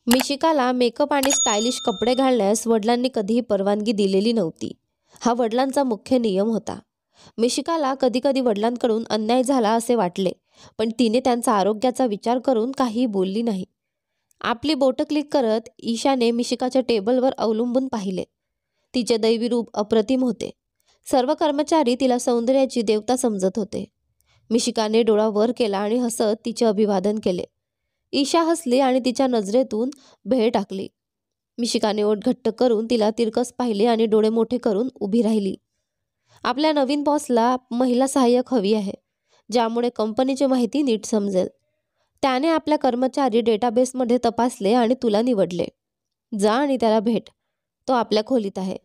मिशिकाला makeup आणि stylish कपडे घालण्यास वडिलांनी कधीही परवानगी दिलेली नव्हती. हा वडिलांचा मुख्य नियम होता. मिशिकाला कधीकधी वडिलांकडून अन्याय झाला असे वाटले, पण तिने त्यांचा आरोग्याचा विचार करून काहीही बोलली नाही. आपली बोटं क्लिक करत ईशाने मिशिकाच्या टेबलवर अवलंबून पाहिले. तिचे दैवी रूप अप्रतिम होते. सर्व कर्मचारी तिला सौंदर्याची देवता समजत होते. मिशिकाने डोळा वर केला आणि हसत तिचे अभिवादन केले. ईशा हसली आणि तिच्या नजरेतून भेळ टाकली. मिशिकाने ओठ घट्ट करून तिला तिरकस पाहिले आणि डोळे मोठे करून उभी राहिली. आपल्या नवीन बॉसला महिला सहाय्यक हवी आहे, ज्यामुळे कंपनीची माहिती नीट समजेल. त्याने आपल्या कर्मचारी डेटाबेसमध्ये तपासले आणि तुला निवडले. जा आणि त्याला भेट. तो आपल्या खोलीत आहे,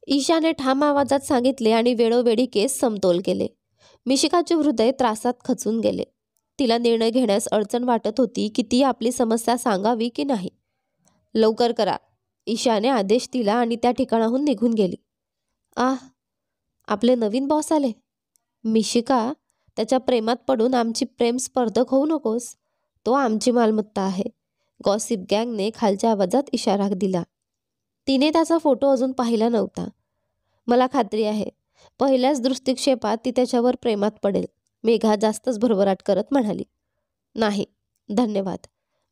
ईशाने ठाम आवाजात सांगितले आणि वेळोवेळी केस समतोल केले. मिशिकाचे हृदय त्रासात खचून गेले. तिला निर्णय घेण्यास अडचण वाटत होती की ती आपली समस्या सांगावी की नाही. लवकर करा, ईशाने आदेश दिला आणि त्या ठिकाणाहून निघून गेली. आपले नवीन बॉस आले. मिशिका, त्याच्या प्रेमात पडून आमची प्रेम स्पर्धक होऊ नकोस. तो आमची मालमत्ता आहे, गॉसिप गँगने खालच्या आवाजात इशारा दिला. तिने त्याचा फोटो अजून पाहिला नव्हता. मला खात्री आहे, पहिल्याच दृष्टिक्षेपात ती त्याच्यावर प्रेमात पडेल, मेघा जास्तच भरभराट करत म्हणाली. नाही, धन्यवाद.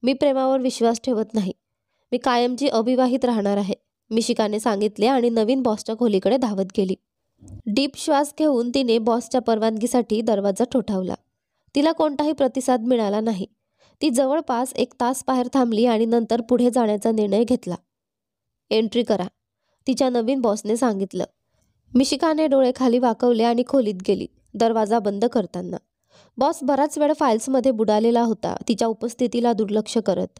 मी प्रेमावर विश्वास ठेवत नाही. मी कायमची अविवाहित राहणार आहे, मिशिकाने सांगितले आणि नवीन बॉसच्या खोलीकडे धावत गेली. डीप श्वास घेऊन तिने बॉसच्या परवानगीसाठी दरवाजा ठोठावला. तिला कोणताही प्रतिसाद मिळाला नाही. ती जवळपास 1 तास बाहेर थांबली आणि नंतर पुढे जाण्याचा निर्णय घेतला. एंट्री करा, तिच्या नवीन बॉसने सांगितलं. मिशिकाने डोळे खाली वाकवले आणि खोलीत गेली, दरवाजा बंद करताना. बॉस बराच वेळ फाईल्समध्ये बुडालेला होता, तिच्या उपस्थितीला दुर्लक्ष करत.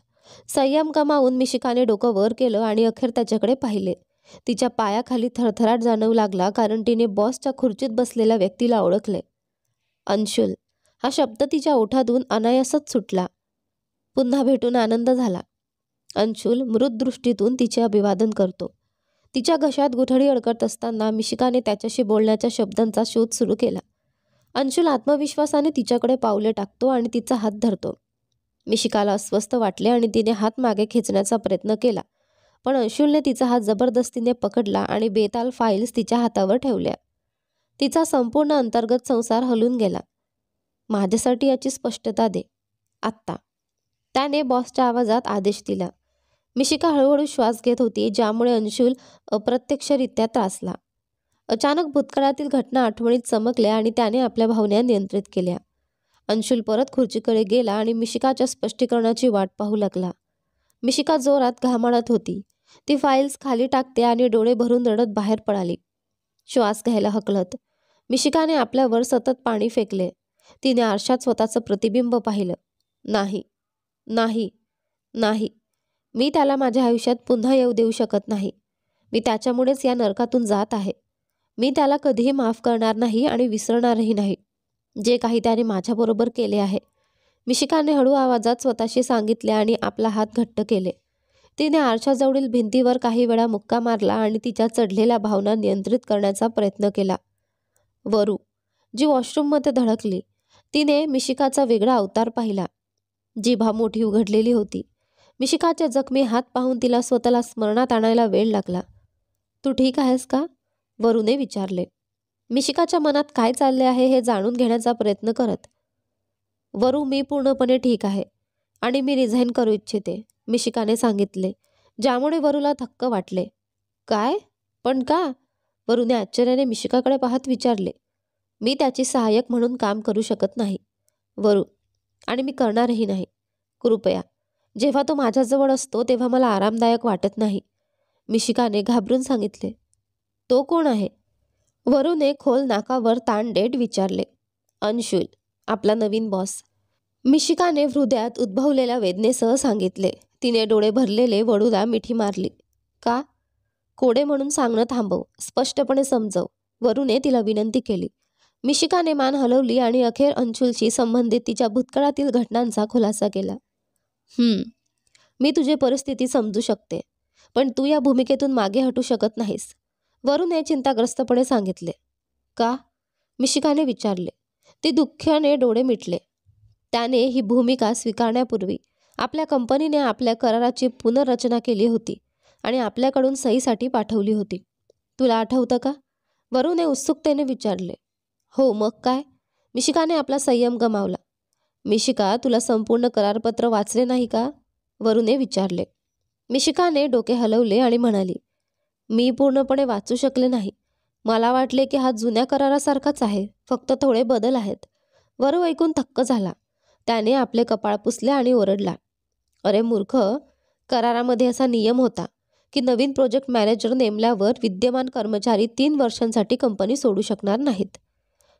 संयम गमावून मिशिकाने डोकं वर केलं आणि अखेर त्याच्याकडे पाहिले. तिच्या पायाखाली थरथराट जाणवू लागला, कारण तिने बॉसच्या खुर्चीत बसलेल्या व्यक्तीला ओळखले. अंशुल, हा शब्द तिच्या ओठातून अनायासच सुटला. पुन्हा भेटून आनंद झाला. अंशुल मृत दृष्टीतून तिचे अभिवादन करतो. तिच्या घशात गुठळी अडकत असताना मिशिकाने त्याच्याशी बोलण्याच्या शब्दांचा शोध सुरू केला. अंशुल आत्मविश्वासाने तिच्याकडे पावले टाकतो आणि तिचा हात धरतो. मिशिकाला अस्वस्थ वाटले आणि तिने हात मागे खेचण्याचा प्रयत्न केला, पण अंशुलने तिचा हात जबरदस्तीने पकडला आणि बेताल फाईल्स तिच्या हातावर ठेवल्या. तिचा संपूर्ण अंतर्गत संसार हलून गेला. माझ्यासाठी याची स्पष्टता दे, आत्ता, त्याने बॉसच्या आवाजात आदेश दिला. मिशिका हळूहळू श्वास घेत होती, ज्यामुळे अंशुल अप्रत्यक्षरित्या त्रासला. अचानक भूतकाळातील घटना आठवणीत चमकल्या आणि त्याने आपल्या भावना नियंत्रित केल्या. अंशुल परत खुर्चीकडे गेला आणि मिशिकाच्या स्पष्टीकरणाची वाट पाहू लागला. मिशिका जोरात घामाळत होती. ती फाईल्स खाली टाकते आणि डोळे भरून रडत बाहेर पळाली. श्वास घ्यायला हकलत मिशिकाने आपल्यावर सतत पाणी फेकले. तिने आरशात स्वतःचं प्रतिबिंब पाहिलं. नाही, नाही, नाही, मी त्याला माझ्या आयुष्यात पुन्हा येऊ देऊ शकत नाही. मी त्याच्यामुळेच या नरकातून जात आहे. मी त्याला कधीही माफ करणार नाही आणि विसरणारही नाही, जे काही त्याने माझ्याबरोबर केले आहे, मिशिकाने हळू आवाजात स्वतःशी सांगितले आणि आपला हात घट्ट केले. तिने आरशाजवळील भिंतीवर काही वेळा मुक्का मारला आणि तिच्या चढलेल्या भावना नियंत्रित करण्याचा प्रयत्न केला. वरू, जी वॉशरूममध्ये धडकली, तिने मिशिकाचा वेगळा अवतार पाहिला. जिभा मोठी उघडलेली होती. मिशिकाचे जखमी हात पाहून तिला स्वतःला स्मरणात आणायला वेळ लागला. तू ठीक आहेस का, वरूने विचारले, मिशिकाच्या मनात काय चालले आहे हे जाणून घेण्याचा प्रयत्न करत. वरू, मी पूर्णपणे ठीक आहे आणि मी रिझाईन करू इच्छिते, मिशिकाने सांगितले, ज्यामुळे वरूला धक्क वाटले. काय, पण का, वरूने आश्चर्याने मिशिकाकडे पाहत विचारले. मी त्याची सहाय्यक म्हणून काम करू शकत नाही, वरू, आणि मी करणारही नाही. कृपया, जेव्हा तो माझ्याजवळ असतो तेव्हा मला आरामदायक वाटत नाही, मिशिकाने घाबरून सांगितले. तो कोण आहे, वरूने खोल नाकावर ताण देत विचारले. अंशुल, आपला नवीन बॉस, मिशिकाने हृदयात उद्भवलेल्या वेदनेसह सांगितले. तिने डोळे भरलेले वळूला मिठी मारली. का, कोडे म्हणून सांगणं थांबव, स्पष्टपणे समजव, वरूने तिला विनंती केली. मिशिकाने मान हलवली आणि अखेर अंशुलशी संबंधित तिच्या भूतकाळातील घटनांचा खुलासा केला. मी तुझी परिस्थिती समजू शकते, पण तू या भूमिकेतून मागे हटू शकत नाहीस, वरूने चिंताग्रस्तपणे सांगितले. का, मिशिकाने विचारले. ती दुःखाने डोळे मिटले. त्याने ही भूमिका स्वीकारण्यापूर्वी आपल्या कंपनीने आपल्या कराराची पुनर्रचना केली होती आणि आपल्याकडून सहीसाठी पाठवली होती. तुला आठवतं का? वरूने उत्सुकतेने विचारले. हो, मग काय? मिशिकाने आपला संयम गमावला. मिशिका, तुला संपूर्ण करारपत्र वाचले नाही का? वरूने विचारले. मिशिकाने डोके हलवले आणि म्हणाली, मी पूर्णपणे वाचू शकले नाही. मला वाटले की हा जुन्या करारासारखाच आहे, फक्त थोडे बदल आहेत. वरू ऐकून थक्क झाला. त्याने आपले कपाळ पुसले आणि ओरडला, अरे मूर्ख, करारामध्ये असा नियम होता की नवीन प्रोजेक्ट मॅनेजर नेमल्यावर विद्यमान कर्मचारी 3 वर्षांसाठी कंपनी सोडू शकणार नाहीत.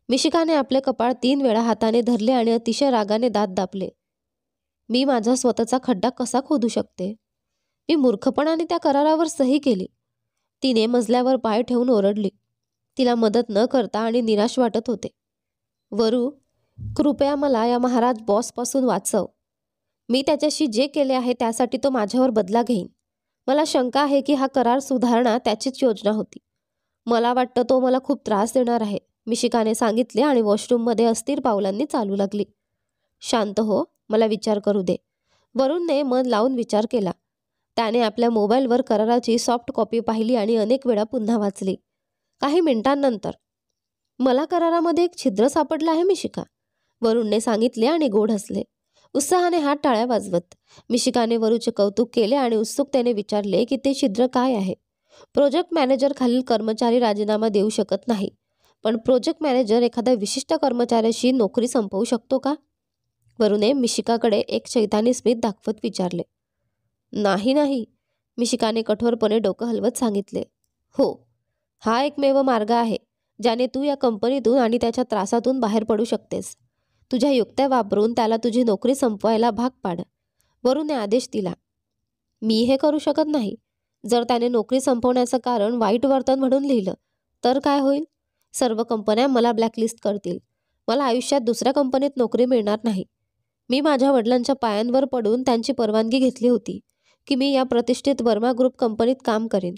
मिशिकाने आपले कपाळ 3 वेळा हाताने धरले आणि अतिशय रागाने दात दाबले. मी माझा स्वतःचा खड्डा कसा खोदू शकते? मी मूर्खपणाने त्या करारावर सही केली. तिने मजल्यावर पाय ठेवून ओरडली. तिला मदत न करता आणि निराश वाटत होते. वरू, कृपया मला या महाराज बॉसपासून वाचव. मी त्याच्याशी जे केले आहे त्यासाठी तो माझ्यावर बदला घेईन. मला शंका आहे की हा करार सुधारणा त्याचीच योजना होती. मला वाटतं तो मला खूप त्रास देणार आहे, मिशिकाने सांगितले आणि वॉशरूममध्ये अस्थिर पावलांनी चालू लागली. शांत हो, मला विचार करू दे. वरूणने मन लावून विचार केला. त्याने आपल्या मोबाईलवर कराराची सॉफ्ट कॉपी पाहिली आणि अनेक वेळा पुन्हा वाचली. काही मिनिटांनंतर, मला करारामध्ये एक छिद्र सापडलं आहे मिशिका, वरूणने सांगितले आणि गोड हसले. उत्साहाने हात टाळ्या वाजवत मिशिकाने वरूचे कौतुक केले आणि उत्सुकतेने विचारले की ते छिद्र काय आहे. प्रोजेक्ट मॅनेजर खालील कर्मचारी राजीनामा देऊ शकत नाही, पण प्रोजेक्ट मॅनेजर एखाद्या विशिष्ट कर्मचाऱ्याशी नोकरी संपवू शकतो का? वरूने मिशिकाकडे एक शैतानी स्मित दाखवत विचारले. नाही नाही, मिशिकाने कठोरपणे डोकं हलवत सांगितले. हो, हा एकमेव मार्ग आहे ज्याने तू या कंपनीतून आणि त्याच्या त्रासातून बाहेर पडू शकतेस. तुझ्या युक्त्या वापरून त्याला तुझी नोकरी संपवायला भाग पाड, वरूने आदेश दिला. मी हे करू शकत नाही. जर त्याने नोकरी संपवण्याचं कारण वाईट वर्तन म्हणून लिहिलं तर काय होईल? सर्व कंपन्या मला ब्लॅकलिस्ट करतील. मला आयुष्यात दुसऱ्या कंपनीत नोकरी मिळणार नाही. मी माझ्या वडिलांच्या पायांवर पडून त्यांची परवानगी घेतली होती की मी या प्रतिष्ठित वर्मा ग्रुप कंपनीत काम करेन.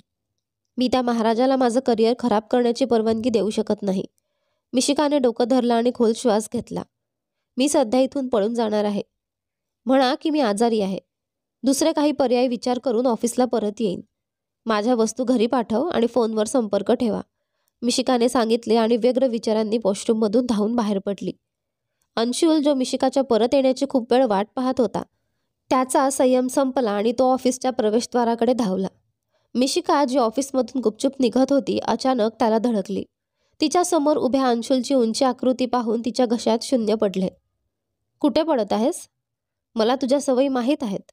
मी त्या महाराजाला माझं करिअर खराब करण्याची परवानगी देऊ शकत नाही. मिशिकाने डोकं धरलं आणि खोल श्वास घेतला. मी सध्या इथून पळून जाणार आहे. म्हणा की मी आजारी आहे. दुसरे काही पर्याय विचार करून ऑफिसला परत येईन. माझ्या वस्तू घरी पाठव आणि फोनवर संपर्क ठेवा, मिशिकाने सांगितले आणि व्यग्र विचारांनी वॉशरूममधून धावून बाहेर पडली. अंशुल, जो मिशिकाच्या परत येण्याची खूप वेळ वाट पाहत होता, त्याचा संयम संपला आणि तो ऑफिसच्या प्रवेशद्वाराकडे धावला. मिशिका, जी ऑफिसमधून गुपचूप निघत होती, अचानक त्याला धडकली. तिच्या समोर उभ्या अंशुलची उंची आकृती पाहून तिच्या घशात शून्य पडले. कुठे पडत आहेस? मला तुझ्या सवयी माहीत आहेत.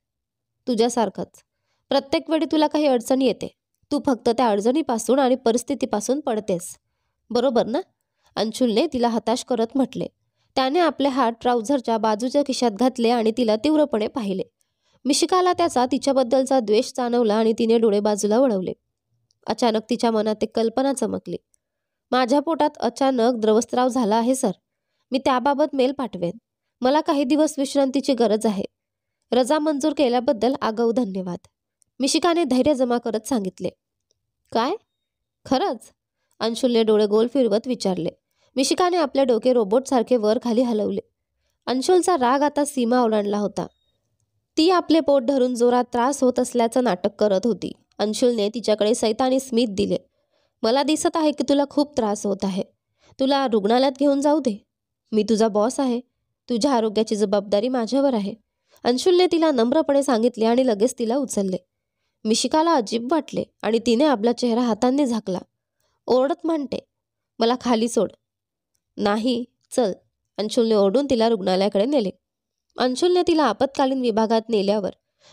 तुझ्यासारखंच. प्रत्येक वेळी तुला काही अडचणी येते. तू फक्त त्या अडचणीपासून आणि परिस्थितीपासून पडतेस. बरोबर ना? अंशुलने तिला हताश करत म्हटले. त्याने आपले हात ट्राउझरच्या बाजूच्या खिशात घातले आणि तिला तीव्रपणे पाहिले. मिशिकाला त्याचा तिच्याबद्दलचा द्वेष जाणवला आणि तिने डोळे बाजूला वळवले. अचानक तिच्या मनात एक कल्पना चमकली. माझ्या पोटात अचानक द्रवस्त्राव झाला आहे सर. मी त्याबाबत मेल पाठवेन. मला काही दिवस विश्रांतीची गरज आहे. रजा मंजूर केल्याबद्दल आगाऊ धन्यवाद, मिशिकाने धैर्य जमा करत सांगितले. काय? खरंच? अंशुलने डोळे गोल फिरवत विचारले. मिशिकाने आपले डोके रोबोटसारखे वर खाली हलवले. अंशुलचा राग आता सीमा ओलांडला होता. ती आपले पोट धरून जोरात त्रास होत असल्याचं नाटक करत होती. अंशुलने तिच्याकडे सैतानी स्मित दिले. मला दिसत आहे की तुला खूप त्रास होत आहे. तुला रुग्णालयात घेऊन जाऊ दे. मी तुझा बॉस आहे. तुझ्या आरोग्याची जबाबदारी माझ्यावर आहे, अंशुलने तिला नम्रपणे सांगितले आणि लगेच तिला उचलले. मिशिकाला अजीब वाटले आणि तिने आपला चेहरा हातांनी झाकला. ओरडत म्हणते, मला खाली सोड. नाही, चल, अंशुलने ओरडून तिला रुग्णालयाकडे नेले. अंशुलने तिला आपत्कालीन विभागात नेल्यावर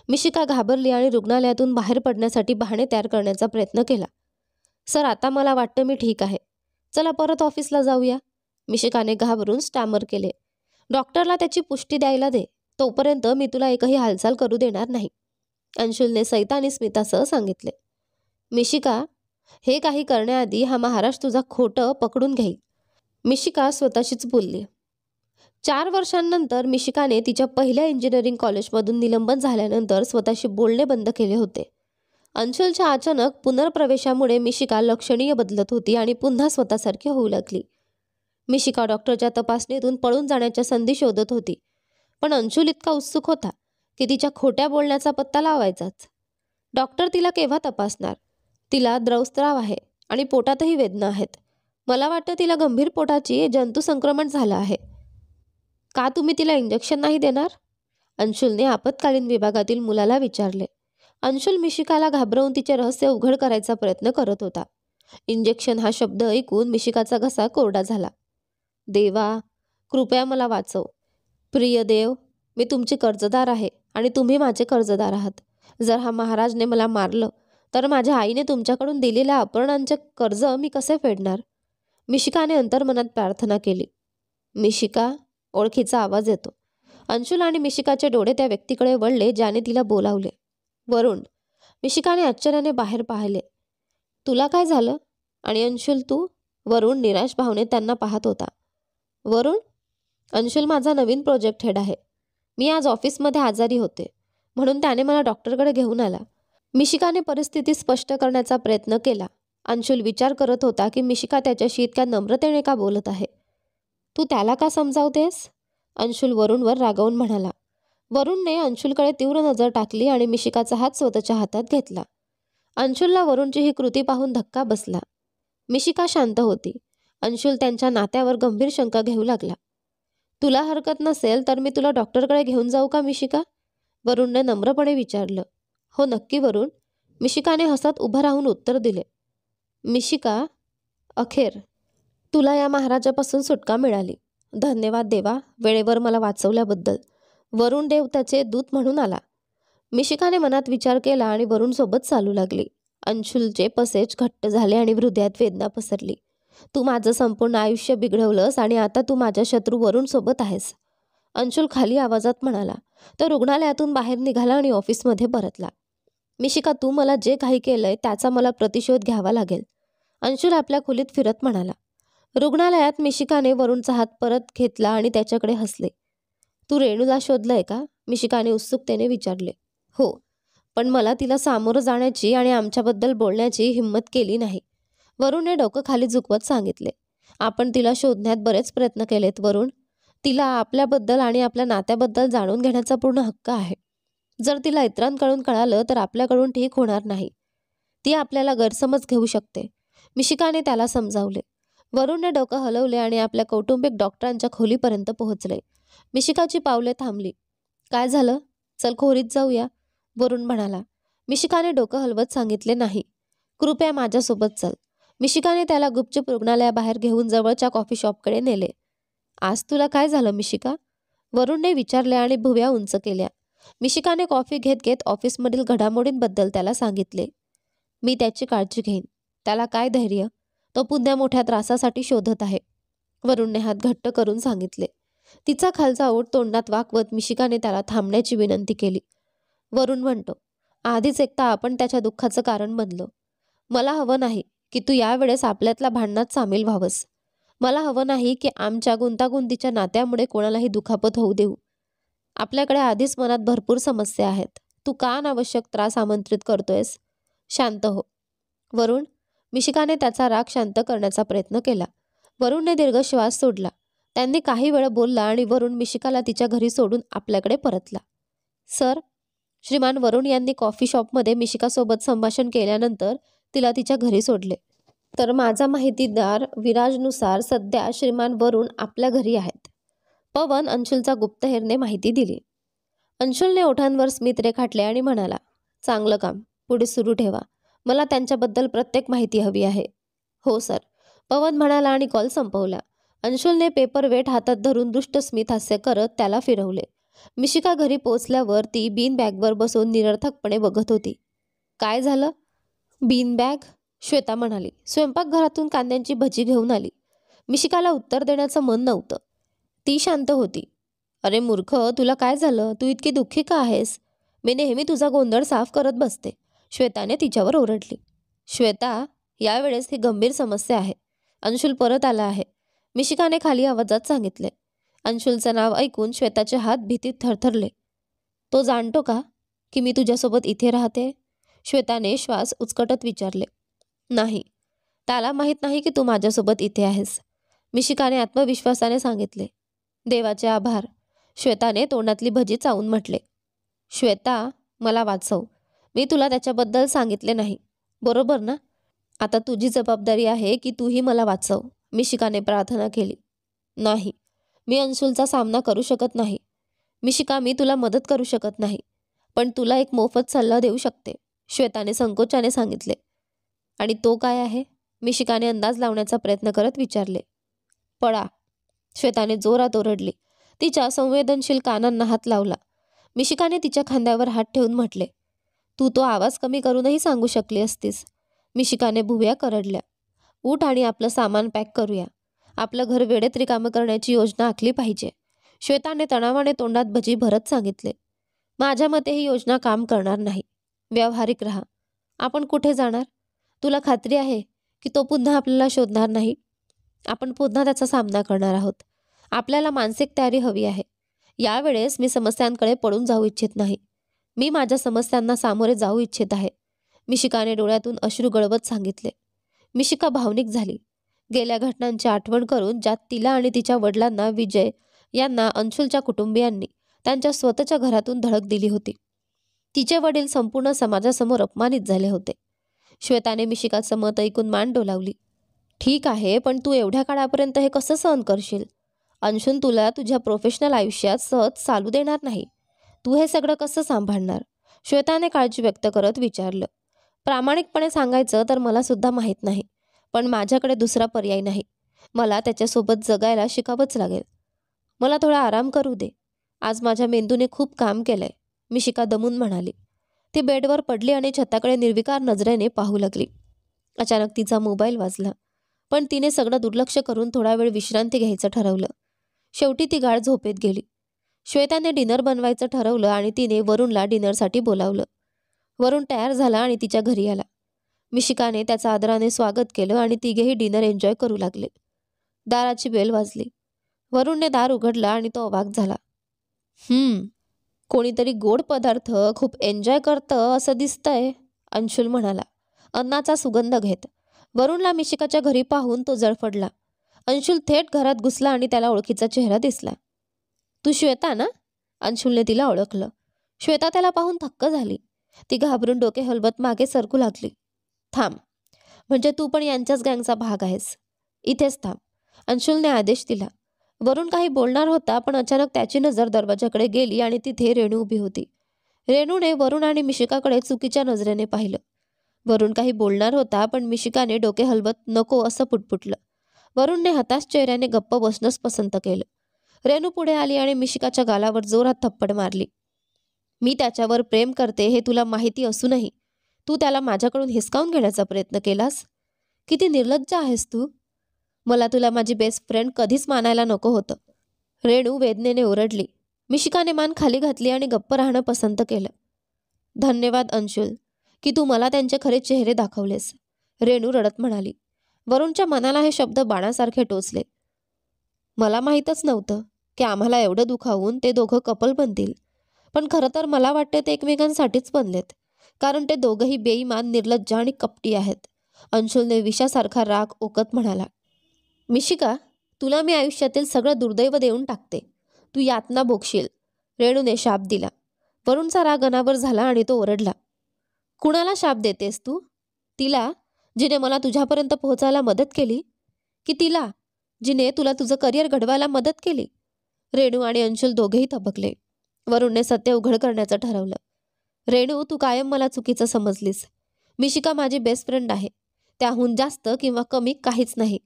मिशिका घाबरली आणि रुग्णालयातून बाहेर पडण्यासाठी बहाणे तयार करण्याचा प्रयत्न केला. सर, आता मला वाटतं मी ठीक आहे. चला परत ऑफिसला जाऊया, मिशिकाने घाबरून स्टॅमर केले. डॉक्टरला त्याची पुष्टी द्यायला दे. तोपर्यंत मी तुला एकही हालचाल करू देणार नाही, अंशुलने सैतानी स्मितासह सांगितले. मिशिका, हे काही करण्याआधी हा महाराज तुझा खोटं पकडून घेईल, मिशिका स्वतःशीच बोलली. 4 वर्षांनंतर मिशिकाने तिच्या पहिल्या इंजिनिअरिंग कॉलेजमधून निलंबन झाल्यानंतर स्वतःशी बोलणे बंद केले होते. अंशुलच्या अचानक पुनर्प्रवेशामुळे मिशिका लक्षणीय बदलत होती आणि पुन्हा स्वतःसारखी होऊ लागली. मिशिका डॉक्टरच्या तपासणीतून पळून जाण्याच्या संधी शोधत होती, पण अंशुल इतका उत्सुक होता की तिच्या खोट्या बोलण्याचा पत्ता लावायचाच? डॉक्टर तिला केव्हा तपासणार? तिला द्रवस्त्राव आहे आणि पोटातही वेदना आहेत. मला वाटतं तिला गंभीर पोटाची जंतू संक्रमण झालं आहे. का तुम्ही तिला इंजेक्शन नाही देणार? अंशुलने आपत्कालीन विभागातील मुलाला विचारले. अंशुल मिशिकाला घाबरवून तिचे रहस्य उघड करायचा प्रयत्न करत होता. इंजेक्शन हा शब्द ऐकून मिशिकाचा घसा कोरडा झाला. देवा, कृपया मला वाचव. प्रिय देव, मी तुमचे कर्जदार आहे आणि तुम्ही माझे कर्जदार आहात. जर हा महाराजने मला मारलं तर माझ्या आईने तुमच्याकडून दिलेल्या अपहरणांचे कर्ज मी कसे फेडणार? मिशिकाने अंतर्मनात प्रार्थना केली. मिशिका, ओळखीचा आवाज येतो. अंशुल आणि मिशिकाचे डोळे त्या व्यक्तीकडे वळले ज्याने तिला बोलावले. वरुण. मिशिकाने आश्चर्याने बाहेर पाहिले. तुला काय झालं? आणि अंशुल तू? वरुण निराश भावने त्यांना पाहत होता. वरुण? अंशुल माझा नवीन प्रोजेक्ट हेड आहे. मी आज ऑफिसमध्ये आजारी होते म्हणून त्याने मला डॉक्टरकडे घेऊन आला. मिशिकाने परिस्थिती स्पष्ट करण्याचा प्रयत्न केला. अंशुल विचार करत होता की मिशिका त्याच्याशी इतक्या नम्रतेने का बोलत आहे. तू त्याला का समजावतेस? अंशुल वरुणवर रागावून म्हणाला. वरुणने अंशुलकडे तीव्र नजर टाकली आणि मिशिकाचा हात स्वतःच्या हातात घेतला. अंशुलला वरुणची ही कृती पाहून धक्का बसला. मिशिका शांत होती. अंशुल त्यांच्या नात्यावर गंभीर शंका घेऊ लागला. तुला हरकत नसेल तर मी तुला डॉक्टरकडे घेऊन जाऊ का मिशिका? वरुणने नम्रपणे विचारलं. हो नक्की वरुण, मिशिकाने हसत उभं राहून उत्तर दिले. मिशिका, अखेर तुला या महाराजापासून सुटका मिळाली. धन्यवाद देवा, वेळेवर मला वाचवल्याबद्दल. वरुण देव त्याचे दूत म्हणून आला. मिशिकाने मनात विचार केला आणि वरुण सोबत चालू लागली. अंशुलचे पसेच घट्ट झाले आणि हृदयात वेदना पसरली. तू माझं संपूर्ण आयुष्य बिघडवलंस आणि आता तू माझ्या शत्रू वरुण सोबत आहेस. अंशुल खाली आवाजात म्हणाला. तो रुग्णालयातून बाहेर निघाला आणि ऑफिसमध्ये परतला. मिशिका, तू मला जे काही केलंय त्याचा मला प्रतिशोध घ्यावा लागेल. अंशुल आपल्या खोलीत फिरत म्हणाला. रुग्णालयात मिशिकाने वरुणचा हात परत घेतला आणि त्याच्याकडे हसले. तू रेणूला शोधलंय का? मिशिकाने उत्सुकतेने विचारले. हो, पण मला तिला सामोरं जाण्याची आणि आमच्याबद्दल बोलण्याची हिंमत केली नाही. वरुणने डोकं खाली झुकवत सांगितले. आपण तिला शोधण्यात बरेच प्रयत्न केलेत वरुण. तिला आपल्याबद्दल आणि आपल्या नात्याबद्दल जाणून घेण्याचा पूर्ण हक्क आहे. जर तिला इतरांकडून कळालं तर आपल्याकडून ठीक होणार नाही. ती आपल्याला गैरसमज घेऊ शकते. मिशिकाने त्याला समजावले. वरुणने डोकं हलवले आणि आपल्या कौटुंबिक डॉक्टरांच्या खोलीपर्यंत पोहोचले. मिशिकाची पावले थांबली. काय झालं? चल खोलीत जाऊया, वरुण म्हणाला. मिशिकाने डोकं हलवत सांगितले. नाही, कृपया माझ्यासोबत चल. मिशिकाने त्याला गुपचूप रुग्णालयाबाहेर घेऊन जवळच्या कॉफी शॉपकडे नेले. आज तुला काय झालं मिशिका? वरुणने विचारले आणि भुवया उंच केल्या. मिशिकाने कॉफी घेत घेत ऑफिसमधील घडामोडींबद्दल त्याला सांगितले. मी त्याची काळजी घेईन. त्याला काय धैर्य? तो पुन्हा मोठ्या त्रासासाठी शोधत आहे, वरुणने हात घट्ट करून सांगितले. तिचा खालचा ओठ तोंडात वाकवत मिशिकाने त्याला थांबण्याची विनंती केली. वरुण म्हणतो, आधीच एकदा आपण त्याच्या दुःखाचं कारण बनलो. मला हवं नाही की तू यावेळेस आपल्यातल्या भांडणात सामील व्हावंस. मला हवं नाही की आमच्या गुंतागुंतीच्या नात्यामुळे कोणालाही दुखापत होऊ देऊ. आपल्याकडे आधीच मनात भरपूर समस्या आहेत. तू का अनावश्यक त्रास आमंत्रित करतोयस? शांत हो, वरुण. मिशिकाने त्याचा राग शांत करण्याचा प्रयत्न केला. वरुणने दीर्घ श्वास सोडला. त्यांनी काही वेळ बोलला आणि वरुण मिशिकाला तिच्या घरी सोडून आपल्याकडे परतला. सर, श्रीमान वरुण यांनी कॉफी शॉपमध्ये मिशिकासोबत संभाषण केल्यानंतर तिला तिच्या घरी सोडले. तर माझा माहितीदार विराजनुसार सध्या श्रीमान वरुण आपल्या घरी आहेत. पवन अंशुलचा गुप्तहेरने माहिती दिली. अंशुलने ओठांवर स्मित रेखाटले आणि म्हणाला, चांगलं काम, पुढे सुरू ठेवा. मला त्यांच्याबद्दल प्रत्येक माहिती हवी आहे. हो सर, पवन म्हणाला आणि कॉल संपवला. अंशुलने पेपर वेट हातात धरून दुष्ट स्मित हास्य करत त्याला फिरवले. मिशिका घरी पोहोचल्यावर ती बीन बॅगवर बसून निरर्थकपणे बघत होती. काय झालं? Bean bag? श्वेता म्हणाली. स्वयंपाकघरातून कांद्यांची भजी घेऊन आली. मिशिकाला उत्तर देण्याचं मन नव्हतं. ती शांत होती. अरे मूर्ख, तुला काय झालं? तू इतकी दुःखी का आहेस? मी नेहमी तुझा गोंधळ साफ करत बसते, श्वेताने तिच्यावर ओरडली. श्वेता, यावेळेस ही गंभीर समस्या आहे. अंशुल परत आला आहे, मिशिकाने खाली आवाजात सांगितले. अंशुलचं नाव ऐकून श्वेताचे हात भीतीत थरथरले. तो जाणतो का की मी तुझ्यासोबत इथे राहते? श्वेताने श्वास उचकटत विचारले. नाही, त्याला माहीत नाही की तू माझ्यासोबत इथे आहेस, मिशिकाने आत्मविश्वासाने सांगितले. देवाचे आभार, श्वेताने तोंडातली भजी चावून म्हटले. श्वेता, मला वाचव. मी तुला त्याच्याबद्दल सांगितले नाही, बरोबर ना? आता तुझी जबाबदारी आहे की तूही मला वाचव, मिशिकाने प्रार्थना केली. नाही, मी अंशुलचा सामना करू शकत नाही. मिशिका, मी तुला मदत करू शकत नाही, पण तुला एक मोफत सल्ला देऊ शकते, श्वेताने संकोचाने सांगितले. आणि तो काय आहे? मिशिकाने अंदाज लावण्याचा प्रयत्न करत विचारले. पळा, श्वेताने जोरात ओरडली. तिच्या संवेदनशील कानांना हात लावला. मिशिकाने तिच्या खांद्यावर हात ठेवून म्हटले, तू तो आवाज कमी करूनही सांगू शकली असतीस. मिशिकाने भुवया करडल्या. उठ आणि आपलं सामान पॅक करूया. आपलं घर वेळेत रिकामं करण्याची योजना आखली पाहिजे, श्वेताने तणावाने तोंडात भजी भरत सांगितले. माझ्या मते ही योजना काम करणार नाही. व्यावहारिक राहा. आपण कुठे जाणार? तुला खात्री आहे की तो पुन्हा आपल्याला शोधणार नाही? आपण पुन्हा त्याचा सामना करणार आहोत. आपल्याला मानसिक तयारी हवी आहे. यावेळेस मी समस्यांकडे पडून जाऊ इच्छित नाही. मी माझ्या समस्यांना सामोरे जाऊ इच्छित आहे, मिशिकाने डोळ्यातून अश्रू गळवत सांगितले. मिशिका भावनिक झाली. गेल्या घटनांची आठवण करून ज्यात तिला आणि तिच्या वडिलांना, विजय यांना अंशुलच्या कुटुंबियांनी त्यांच्या स्वतःच्या घरातून धडक दिली होती. तिचे वडील संपूर्ण समाजासमोर अपमानित झाले होते. श्वेताने मिशिकाचं मत ऐकून मान डोलावली. ठीक आहे, पण तू एवढ्या काळापर्यंत हे कसं सहन करशील? अंशुल तुला तुझ्या प्रोफेशनल आयुष्यात सहज चालू देणार नाही. तू हे सगळं कसं सांभाळणार? श्वेताने काळजी व्यक्त करत विचारलं. प्रामाणिकपणे सांगायचं तर मला सुद्धा माहीत नाही, पण माझ्याकडे दुसरा पर्याय नाही. मला त्याच्यासोबत जगायला शिकावंच लागेल. मला थोडा आराम करू दे. आज माझ्या मेंदूने खूप काम केलंय, मिशिका दमून म्हणाली. ती बेडवर पडली आणि छताकडे निर्विकार नजरेने पाहू लागली. अचानक तिचा मोबाईल वाजला, पण तिने सगळं दुर्लक्ष करून थोडा वेळ विश्रांती घ्यायचं ठरवलं. शेवटी ती गाढ झोपेत गेली. श्वेताने डिनर बनवायचं ठरवलं आणि तिने वरुणला डिनरसाठी बोलावलं. वरुण तयार झाला आणि तिच्या घरी आला. मिशिकाने त्याचं आदराने स्वागत केलं आणि तिघेही डिनर एन्जॉय करू लागले. दाराची बेल वाजली. वरुणने दार उघडला आणि तो अवाक झाला. कोणीतरी गोड पदार्थ खूप एन्जॉय करतं असं दिसतंय, अंशुल म्हणाला अन्नाचा सुगंध घेत. वरुणला मिशिकाच्या घरी पाहून तो जळफडला. अंशुल थेट घरात घुसला आणि त्याला ओळखीचा चेहरा दिसला. तू श्वेता ना? अंशुलने तिला ओळखलं. श्वेता त्याला पाहून थक्क झाली. ती घाबरून डोके हलवत मागे सरकू लागली. थांब, म्हणजे तू पण यांच्याच गँगचा भाग आहेस? इथेच थांब, अंशुलने आदेश दिला. वरुण काही बोलणार होता, पण अचानक त्याची नजर दरवाजाकडे गेली आणि तिथे रेणू उभी होती. रेणूने वरुण आणि मिशिकाकडे चुकीच्या नजरेने पाहिलं. वरुण काही बोलणार होता, पण मिशिकाने डोके हलवत नको असं पुटपुटलं. वरुणने हताश चेहऱ्याने गप्प बसणंच पसंत केलं. रेणू पुढे आली आणि मिशिकाच्या गालावर जोरात थप्पड मारली. मी त्याच्यावर प्रेम करते हे तुला माहिती असूनही तू त्याला माझ्याकडून हिसकावून घेण्याचा प्रयत्न केलास? किती निर्लज्ज आहेस तू. मला तुला माझी बेस्ट फ्रेंड कधीच मानायला नको होतं. रेणू वेदनेने ओरडली. मिशिकाने मान खाली घातली आणि गप्प राहणं पसंत केलं. धन्यवाद अंशुल, की तू मला त्यांचे खरे चेहरे दाखवलेस, रेणू रडत म्हणाली. वरुणच्या मनाला हे शब्द बाणासारखे टोचले. मला माहीतच नव्हतं की आम्हाला एवढं दुखावून ते दोघं कपल बनतील, पण खरं तर मला वाटते ते एकमेकांसाठीच बनलेत, कारण ते दोघंही बेईमान, निर्लज्ज आणि कपटी आहेत, अंशुलने विषासारखा राग ओकत म्हणाला. मिशिका, तुला मी आयुष्यातील सगळं दुर्दैव देऊन टाकते. तू यातना भोगशील, रेणूने शाप दिला. वरुणचा राग अनावर झाला आणि तो ओरडला. कुणाला शाप देतेस तू? तिला, जिने मला तुझ्यापर्यंत पोहोचायला मदत केली, की तिला, जिने तुला तुझं करिअर घडवायला मदत केली? रेणू आणि अंशुल दोघेही थबकले. वरुणने सत्य उघड करायचं ठरवलं. रेणू, तू कायम मला चुकीचं समजलीस. मिशिका माझी बेस्ट फ्रेंड आहे, त्याहून जास्त किंवा कमी काहीच नाही.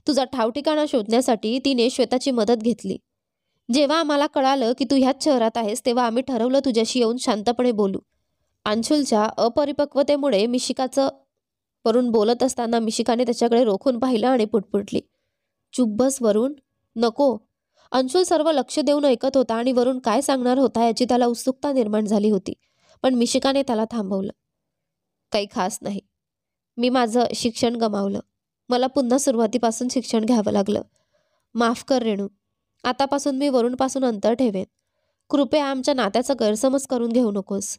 तुझा ठावठिकाणा शोधण्यासाठी तिने श्वेताची मदत घेतली. जेव्हा आम्हाला कळालं की तू ह्याच शहरात आहेस, तेव्हा आम्ही ठरवलं तुझ्याशी येऊन शांतपणे बोलू. अंशुलच्या अपरिपक्वतेमुळे मिशिकाचं. वरुण बोलत असताना मिशिकाने त्याच्याकडे रोखून पाहिलं आणि पुटपुटली. चुप बस वरुण, नको. अंशुल सर्व लक्ष देऊन ऐकत होता आणि वरुण काय सांगणार होता याची त्याला उत्सुकता निर्माण झाली होती, पण मिशिकाने त्याला थांबवलं. काही खास नाही. मी माझं शिक्षण गमावलं. मला पुन्हा सुरुवातीपासून शिक्षण घ्यावं लागलं. माफ कर रेणू. आतापासून मी वरुणपासून अंतर ठेवेन. कृपया आमच्या नात्याचा गैरसमज करून घेऊ नकोस.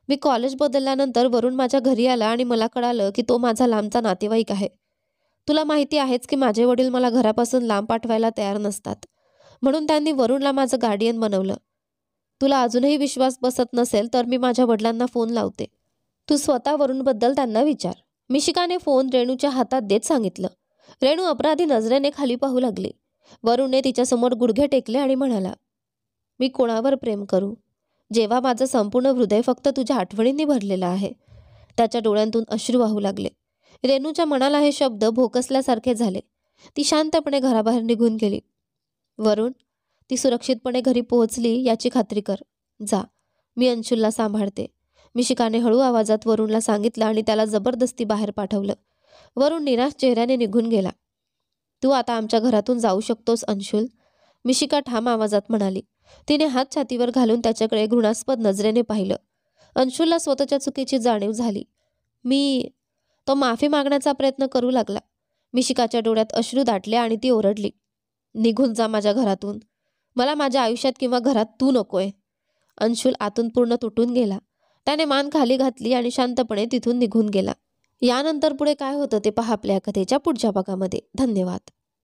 मी कॉलेज बदलल्यानंतर वरुण माझ्या घरी आला आणि मला कळालं की तो माझा लांबचा नातेवाईक आहे. तुला माहिती आहेच की माझे वडील मला घरापासून लांब पाठवायला तयार नसतात, म्हणून त्यांनी वरुणला माझं गार्डियन बनवलं. तुला अजूनही विश्वास बसत नसेल तर मी माझ्या वडिलांना फोन लावते. तू स्वतः वरुणबद्दल त्यांना विचार. मिशिकाने फोन रेणूच्या हातात देत सांगितलं. रेणू अपराधी नजरेने खाली पाहू लागली. वरुणने तिच्यासमोर गुडघे टेकले आणि म्हणाला, मी कोणावर प्रेम करू जेव्हा माझं संपूर्ण हृदय फक्त तुझ्या आठवणींनी भरलेलं आहे. त्याच्या डोळ्यांतून अश्रू वाहू लागले. रेणूच्या मनाला हे शब्द भोकसल्यासारखे झाले. ती शांतपणे घराबाहेर निघून गेली. वरुण, ती सुरक्षितपणे घरी पोहोचली याची खात्री कर. जा, मी अंशुलला सांभाळते. मिशिकाने हळू आवाजात वरुणला सांगितलं आणि त्याला जबरदस्ती बाहेर पाठवलं. वरुण निराश चेहऱ्याने निघून गेला. तू आता आमच्या घरातून जाऊ शकतोस अंशुल, मिशिका ठाम आवाजात म्हणाली. तिने हात छातीवर घालून त्याच्याकडे घृणास्पद नजरेने पाहिलं. अंशुलला स्वतःच्या चुकीची जाणीव झाली. तो माफी मागण्याचा प्रयत्न करू लागला. मिशिकाच्या डोळ्यात अश्रू दाटले आणि ती ओरडली, निघून जा माझ्या घरातून. मला माझ्या आयुष्यात किंवा घरात तू नकोय. अंशुल आतून पूर्ण तुटून गेला. त्याने मान खाली घातली आणि शांतपणे तिथून निघून गेला. यानंतर पुढे काय होतं ते पहा आपल्या कथेच्या पुढच्या भागामध्ये. धन्यवाद.